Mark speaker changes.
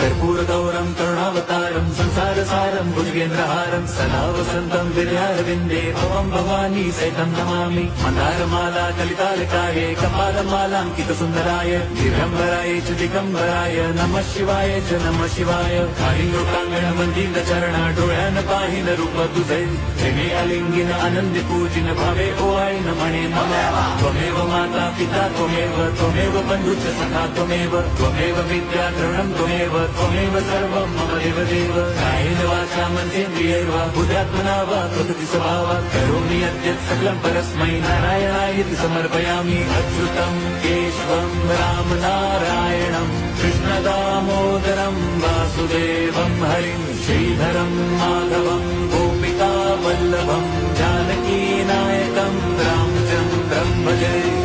Speaker 1: कर्पूरगौरं करुणावतारं संसारसारं भुजगेन्द्रहारं सदा वसन्तं विद्यारविन्दे भवं भवानी सहितं नमामि मन्दारमाला कलितालकाये कपालमालाङ्कितसुन्दराय दिगम्बराय च दिगम्बराय नमः शिवाय च नमः शिवाय कालिंगोटांगण मंदिर चरण डोळ्यान पाहिन रूप तुझे प्रेमे अलिंगिन आनंदी पूजिन भावे ओवाळीन म्हणे नमः त्वमेव माता पिता त्वमेव बंधुच सखा त्वमेव विद्या द्रवणं त्वमेव सर्वं मम देवदेव कायेन वाचा मनसेन्द्रियैर्वा बुद्ध्यात्मना वा प्रकृति स्वभावात् करोमि यद्यत् सकलं परस्मै नारायणायेति समर्पयामि अच्युतं केशवं राम नारायणं कृष्णदामोदरं वासुदेवं हरिं श्रीधरं माधवं गोपिका वल्लभं जानकी नायकं रामचन्द्रं भजे।